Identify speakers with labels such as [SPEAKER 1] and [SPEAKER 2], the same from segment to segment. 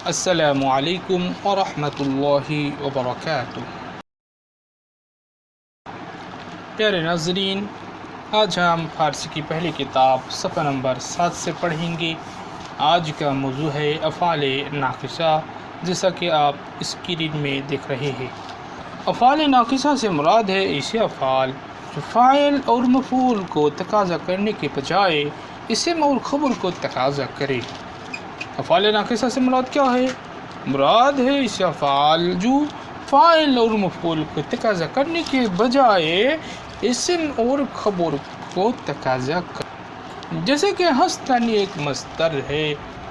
[SPEAKER 1] السلام علیکم ورحمۃ اللہ وبرکاتہ۔ پیارے ناظرین، آج ہم فارسی کی پہلی کتاب صفحہ نمبر 7 سے پڑھیں گے۔ آج کا موضوع ہے افعال ناقصہ، جیسا کہ آپ اسکرین میں دیکھ رہے ہیں۔ افعال ناقصہ سے مراد ہے ایسے افعال جو فاعل اور مفعول کو تقاضا کرنے کے بجائے اسم اور خبر کو تقاضا کرے۔ افعال ناقصہ سے مراد کیا ہے؟ مراد ہے ایسے افعال جو فاعل اور مفعول کو تقاضا کرنے کے بجائے اسم اور خبر کو تقاضا کرے۔ جیسے کہ ہستن ایک مصدر ہے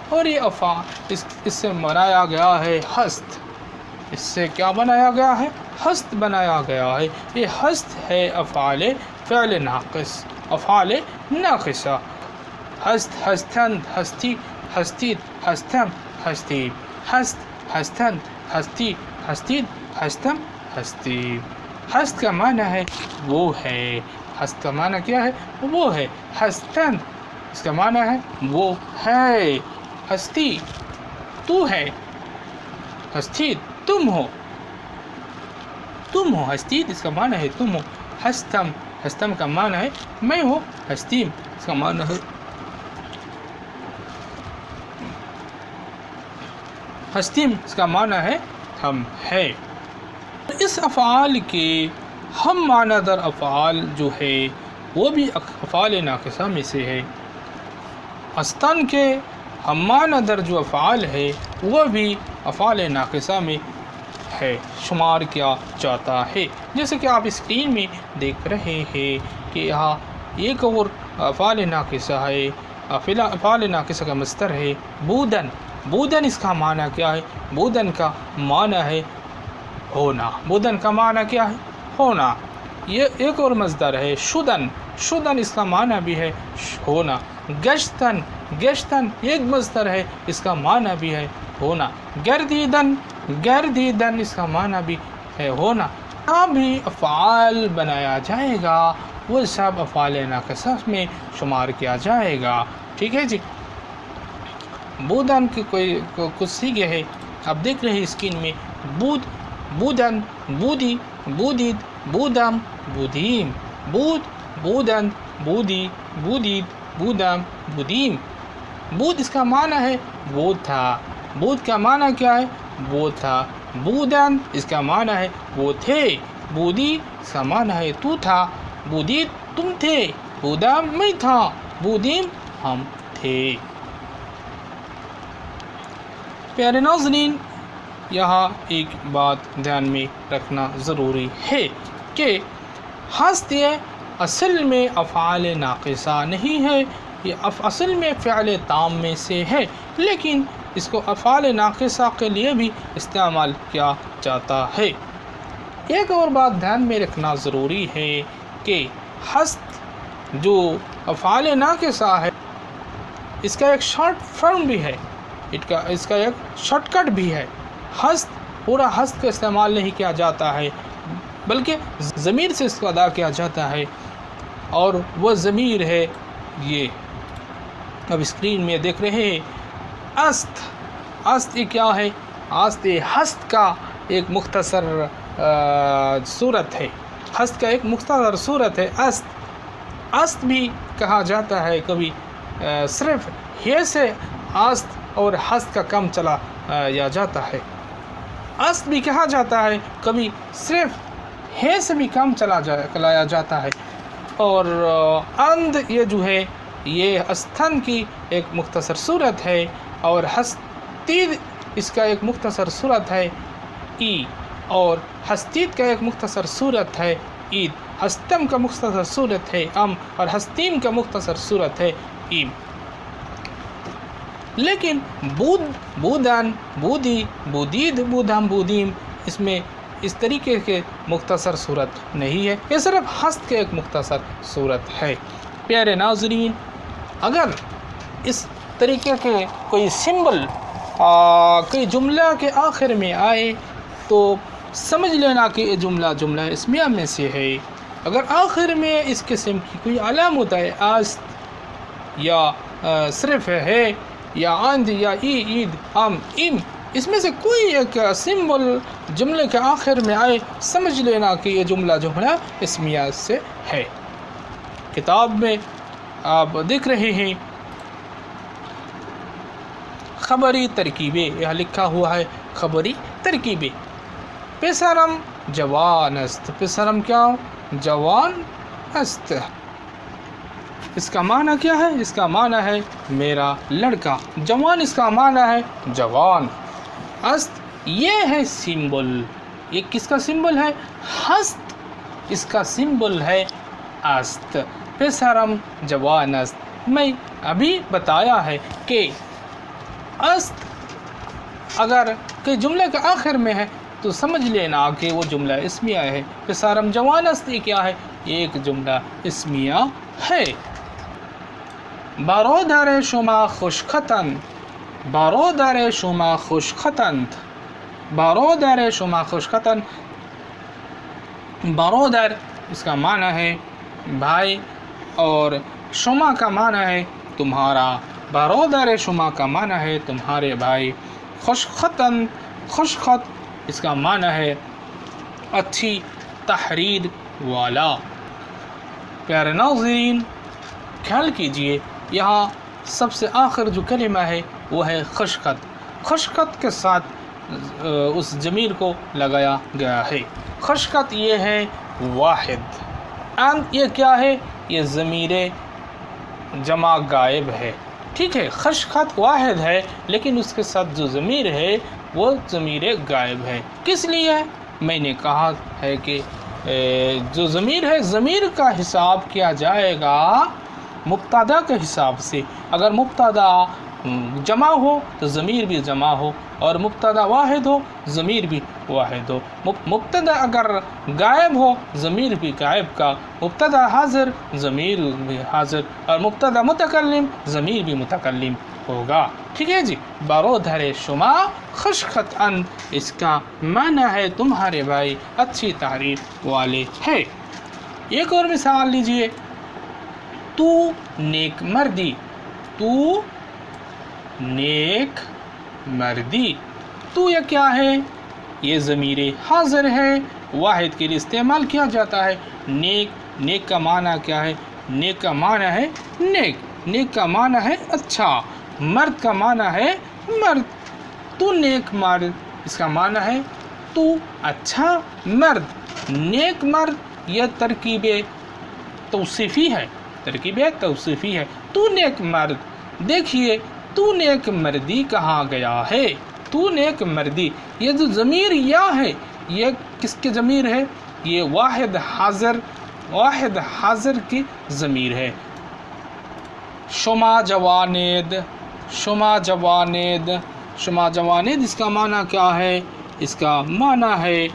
[SPEAKER 1] اور یہ افعال اس سے بنایا گیا ہے ہست۔ اس سے کیا بنایا گیا ہے؟ ہست بنایا گیا ہے۔ یہ ہست ہے افعال فعل ناقص، افعال ناقصہ۔ ہست، ہستند، ہستی، ہستید، ہستم، ہستیب، ہست، ہستند، ہستی، ہستید، ہستم، ہستیب۔ ہست کا معنی ہے وہ ہے۔ ہست کا معنی کیا ہے؟ وہ ہے۔ ہستند اس کا معنی ہے وہ ہے۔ ہستی تو ہے، ہستید تم ہو، تم ہو۔ ہستید اس کا معنی ہے تم ہو۔ ہستم، ہستم کا معنی ہے میں ہوں۔ ہستیم اس کا معنی ہے ہستیم اس کا معنی ہے ہم ہے۔ اس افعال کے ہم معنی در افعال جو ہے وہ بھی افعال ناقصہ میں سے ہے۔ ہستن کے ہم معنی در جو افعال ہے وہ بھی افعال ناقصہ میں ہے، شمار کیا جاتا ہے۔ جیسے کہ آپ اسکرین میں دیکھ رہے ہیں کہ یہاں ایک اور افعال ناقصہ ہے۔ افعال ناقصہ کا مصدر ہے بودن۔ بودن اس کا معنی کیا ہے؟ بودن کا معنی ہے ہونا۔ بودن کا معنی کیا ہے؟ ہونا۔ یہ ایک اور مصدر ہے شدن۔ شدن اس کا معنی بھی ہے ہونا۔ گشتن، گشتن ایک مصدر ہے، اس کا معنی بھی ہے ہونا۔ گردیدن، گردیدن اس کا معنی بھی ہے ہونا۔ جہاں بھی افعال بنایا جائے گا وہ سب افعال ناقصہ میں شمار کیا جائے گا۔ ٹھیک ہے جی۔ بودن کی کچھ سیغے ہے، آپ دیکھ رہے ہیں اسکرین میں۔ بود، بودن، بودی، بودید، بودم، بودیم۔ بود، بودن، بودی، بودید، بودم، بودیم۔ بود اس کا معنی ہے وہ تھا۔ بود کا معنی کیا ہے؟ وہ تھا۔ بودن اس کا معنی ہے وہ تھے۔ بودی اس کا معنی ہے تو تھا۔ بودید تم تھے۔ بودم میں تھا۔ بودیم ہم تھے۔ پیارے ناظرین، یہاں ایک بات دھیان میں رکھنا ضروری ہے کہ ہست یہ اصل میں افعال ناقصہ نہیں ہے، یہ اصل میں فعل تام میں سے ہے، لیکن اس کو افعال ناقصہ کے لیے بھی استعمال کیا جاتا ہے۔ ایک اور بات دھیان میں رکھنا ضروری ہے کہ ہست جو افعال ناقصہ ہے اس کا ایک شارٹ فرم بھی ہے، اس کا ایک شارٹ کٹ بھی ہے۔ ہست پورا ہست کا استعمال نہیں کیا جاتا ہے، بلکہ ضمیر سے اس کو ادا کیا جاتا ہے، اور وہ ضمیر ہے یہ اب اسکرین میں دیکھ رہے ہیں است۔ است یہ کیا ہے؟ است یہ ہست کا ایک مختصر صورت ہے۔ ہست کا ایک مختصر صورت ہے است۔ است بھی کہا جاتا ہے کبھی صرف یہ سے است اور ہست کا کم چلا یا جاتا ہے۔ است بھی کہا جاتا ہے کبھی صرف ہے سے بھی کم چلایا جاتا ہے۔ اور اند یہ جو ہے یہ استن کی ایک مختصر صورت ہے، اور ہستید اس کا ایک مختصر صورت ہے ای، اور ہستید کا ایک مختصر صورت ہے عید۔ ہستم کا مختصر صورت ہے ام، اور ہستیم کا مختصر صورت ہے ایم۔ لیکن بود، بودن، بودی، بودید، بودم، بودیم اس میں اس طریقے کے مختصر صورت نہیں ہے، یہ صرف ہست کے ایک مختصر صورت ہے۔ پیارے ناظرین، اگر اس طریقے کے کوئی سمبل کوئی جملہ کے آخر میں آئے تو سمجھ لینا کہ یہ جملہ اسمیہ میں سے ہے۔ اگر آخر میں اس قسم کی کوئی علامت ہے، است یا صرف ہے یا اند یا ای، عید، ام، ام، اس میں سے کوئی ایک سمبل جملے کے آخر میں آئے، سمجھ لینا کہ یہ جملہ جو ہے اسمیہ سے ہے۔ کتاب میں آپ دیکھ رہے ہیں خبری ترکیبیں، یہاں لکھا ہوا ہے خبری ترکیبیں۔ پسرم جوان است، پسرم کیا؟ جوان است۔ اس کا معنی کیا ہے؟ اس کا معنی ہے میرا لڑکا۔ جوان اس کا معنی ہے جوان۔ است یہ ہے سمبل، یہ کس کا سمبل ہے؟ ہست، اس کا سمبل ہے است۔ پسرم جوان است، میں ابھی بتایا ہے کہ است اگر کہ جملے کے آخر میں ہے تو سمجھ لینا کہ وہ جملہ اسمیہ ہے۔ پسرم جوان است یہ کیا ہے؟ ایک جملہ اسمیہ ہے۔ برادر شما خوشخطند، برادر شما خوشخطند، برادر شما خوشخطند۔ برادر اس کا معنی ہے بھائی اور شما کا معنی ہے تمہارا۔ برادر شما کا معنی ہے تمہارے بھائی۔ خوشخطند، خوشخط اس کا معنی ہے اچھی تحریر والا۔ پیارے ناظرین خیال کیجئے یہاں سب سے آخر جو کلمہ ہے وہ ہے خوشخط۔ خوشخط کے ساتھ اس ضمیر کو لگایا گیا ہے۔ خوشخط یہ ہے واحد، and یہ کیا ہے؟ یہ ضمیر جمع غائب ہے، ٹھیک ہے۔ خوشخط واحد ہے لیکن اس کے ساتھ جو ضمیر ہے وہ ضمیر غائب ہے۔ کس لیے؟ میں نے کہا ہے کہ جو ضمیر ہے، ضمیر کا حساب کیا جائے گا مبتدا کے حساب سے۔ اگر مبتدا جمع ہو تو ضمیر بھی جمع ہو، اور مبتدا واحد ہو ضمیر بھی واحد ہو۔ مبتدا اگر غائب ہو ضمیر بھی غائب کا، مبتدا حاضر ضمیر بھی حاضر، اور مبتدا متکلم ضمیر بھی متکلم ہوگا، ٹھیک ہے جی۔ برادر شما خوشخطند اس کا معنی ہے تمہارے بھائی اچھی تحریر والے ہے۔ ایک اور مثال لیجئے، تو نیک مردی، تو نیک مردی۔ تو یہ کیا ہے؟ یہ ضمیر حاضر ہے، واحد کے لیے استعمال کیا جاتا ہے۔ نیک، نیک کا معنی کیا ہے؟ نیک کا معنی ہے نیک، نیک کا معنی ہے اچھا۔ مرد کا معنی ہے مرد، تو نیک مرد اس کا معنی ہے تو اچھا مرد۔ نیک مرد یہ ترکیب توصیفی ہے، ترکیب توصیفی ہے۔ تو نیک مرد، دیکھیے تو نیک مردی کہا گیا ہے، تو نیک مردی۔ یہ جو ضمیر یا ہے یہ کس کی ضمیر ہے؟ یہ واحد حاضر، واحد حاضر کی ضمیر ہے۔ شما جوانید، شما جوانید، شما جوانید اس کا معنی کیا ہے؟ اس کا معنی ہے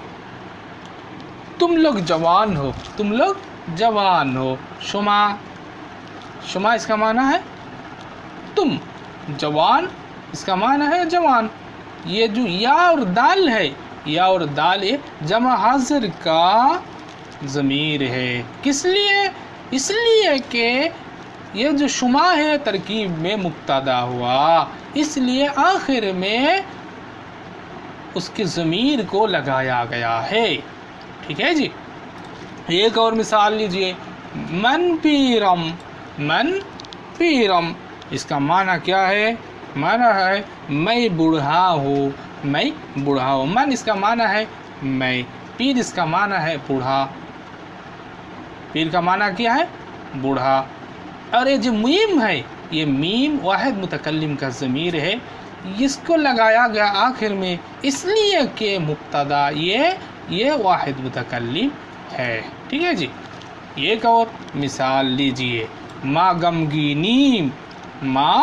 [SPEAKER 1] تم لوگ جوان ہو، تم لوگ جوان ہو۔ شما، شما اس کا معنی ہے تم، جوان اس کا معنی ہے جوان۔ یہ جو یا اور دال ہے، یا اور دال جمع حاضر کا ضمیر ہے۔ کس لیے؟ اس لیے کہ یہ جو شما ہے ترکیب میں مبتدا ہوا، اس لیے آخر میں اس کے ضمیر کو لگایا گیا ہے، ٹھیک ہے جی۔ ایک اور مثال لیجئے، من پیرم، من پیرم اس کا معنی کیا ہے؟ معنی ہے میں بوڑھا ہوں، میں بوڑھا ہوں۔ من اس کا معنی ہے میں، پیر اس کا معنی ہے بوڑھا، پیر کا معنی کیا ہے؟ بوڑھا۔ اور یہ جو میم ہے، یہ میم واحد متکلم کا ضمیر ہے، اس کو لگایا گیا آخر میں اس لیے کہ مبتدا یہ واحد متکلم ہے، ٹھیک ہے جی۔ ایک اور مثال لیجئے، ما غمگینیم، ما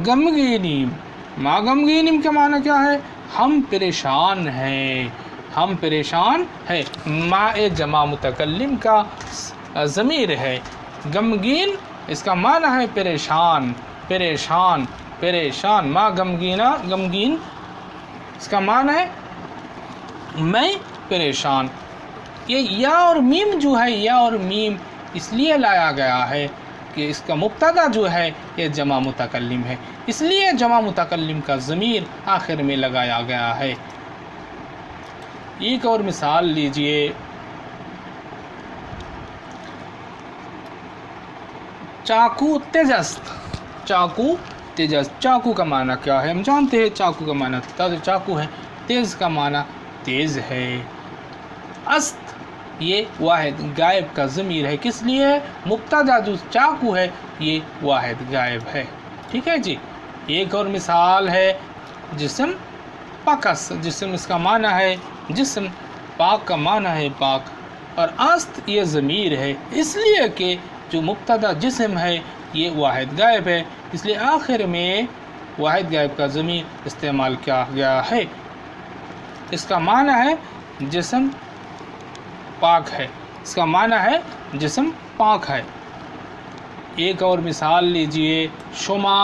[SPEAKER 1] غمگینیم، ما غمگینیم کا معنی کیا ہے؟ ہم پریشان ہیں، ہم پریشان ہیں۔ ما جمع متکلم کا ضمیر ہے، غمگین اس کا معنی ہے پریشان، پریشان، پریشان۔ ما غمگینا، غمگین اس کا معنی ہے میں پریشان۔ یہ یا اور میم جو ہے، یا اور میم اس لیے لایا گیا ہے کہ اس کا مبتدا جو ہے یہ جمع متکلم ہے، اس لیے جمع متکلم کا ضمیر آخر میں لگایا گیا ہے۔ ایک اور مثال لیجئے، چاقو تیجست، چاقو تیجست، چاقو کا معنی کیا ہے؟ ہم جانتے ہیں چاقو کا معنی چاقو ہے، تیز کا معنی تیز ہے۔ است یہ واحد غائب کا ضمیر ہے، کس لیے؟ مبتدا جو چاقو ہے یہ واحد غائب ہے، ٹھیک ہے جی۔ ایک اور مثال ہے جسم پاکس، جسم اس کا معنی ہے جسم، پاک کا معنی ہے پاک، اور است یہ ضمیر ہے اس لیے کہ جو مبتدا جسم ہے یہ واحد غائب ہے، اس لیے آخر میں واحد غائب کا ضمیر استعمال کیا گیا ہے۔ اس کا معنی ہے جسم پاک ہے، اس کا معنی ہے جسم پاک ہے۔ ایک اور مثال لیجئے، شما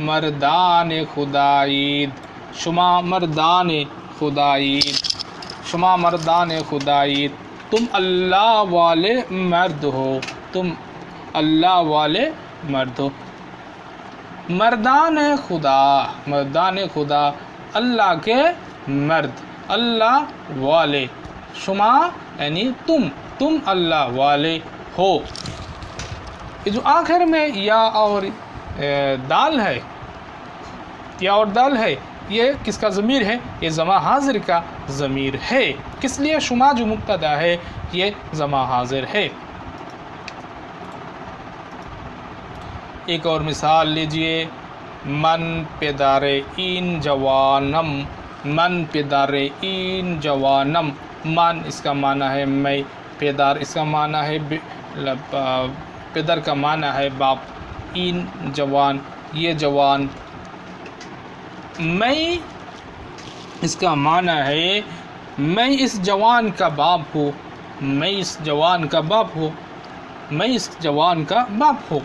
[SPEAKER 1] مردان خداید، شما مردان خداید، شما مردان خداید، تم اللہ والے مرد ہو، تم اللہ والے مرد ہو۔ مردان خدا، مردان خدا اللہ کے مرد، اللہ والے، شما یعنی تم اللہ والے ہو۔ یہ جو آخر میں یا اور دال ہے، یا اور دال ہے، یہ کس کا ضمیر ہے؟ یہ زماں حاضر کا ضمیر ہے، کس لیے؟ شما جو مبتدا ہے یہ زماں حاضر ہے۔ ایک اور مثال لیجئے، من پدر این جوانم، من پدر این جوانم، من اس کا معنی ہے میں، پدر اس کا معنی ہے پدر کا معنی ہے باپ، این جوان یہ جوان، میں اس کا معنی ہے میں اس جوان کا باپ ہوں، میں اس جوان کا باپ ہوں، میں اس جوان کا باپ ہوں۔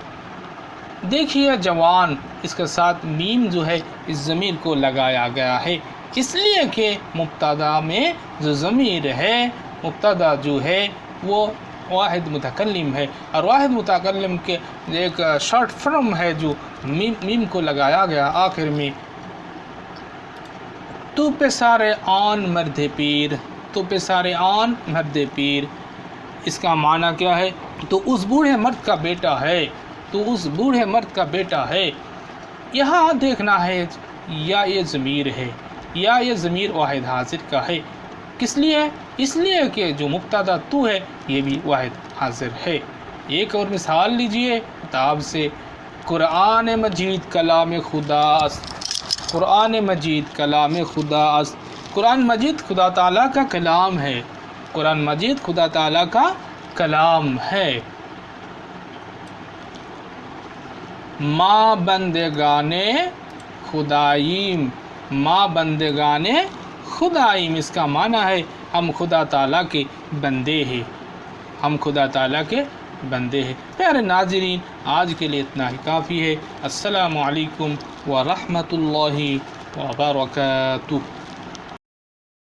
[SPEAKER 1] دیکھیے جوان اس کے ساتھ میم جو ہے اس ضمیر کو لگایا گیا ہے، اس لیے کہ مبتدا میں جو ضمیر ہے، مبتدا جو ہے وہ واحد متکلم ہے، اور واحد متکلم کے ایک شارٹ فرم ہے جو میم کو لگایا گیا آخر میں۔ تو پسارے آن مرد پیر، تو پسارے آن مرد پیر، اس کا معنی کیا ہے؟ تو اس بوڑھے مرد کا بیٹا ہے، تو اس بوڑھے مرد کا بیٹا ہے۔ یہاں دیکھنا ہے یا یہ ضمیر ہے، یا یہ ضمیر واحد حاضر کا ہے، کس لیے؟ اس لیے کہ جو مبتدا تو ہے یہ بھی واحد حاضر ہے۔ ایک اور مثال لیجئے کتاب سے، قرآن مجید کلام خدا است، قرآن مجید کلام خدا است، قرآن مجید خدا تعالیٰ کا کلام ہے، قرآن مجید خدا تعالیٰ کا کلام ہے۔ ما بندگان خدائیم، ما بندگان خدائیم، اس کا معنی ہے ہم خدا تعالیٰ کے بندے ہیں، ہم خدا تعالیٰ کے بندے ہیں۔ پیارے ناظرین، آج کے لیے اتنا ہی کافی ہے۔ السلام علیکم ورحمۃ اللہ وبرکاتہ۔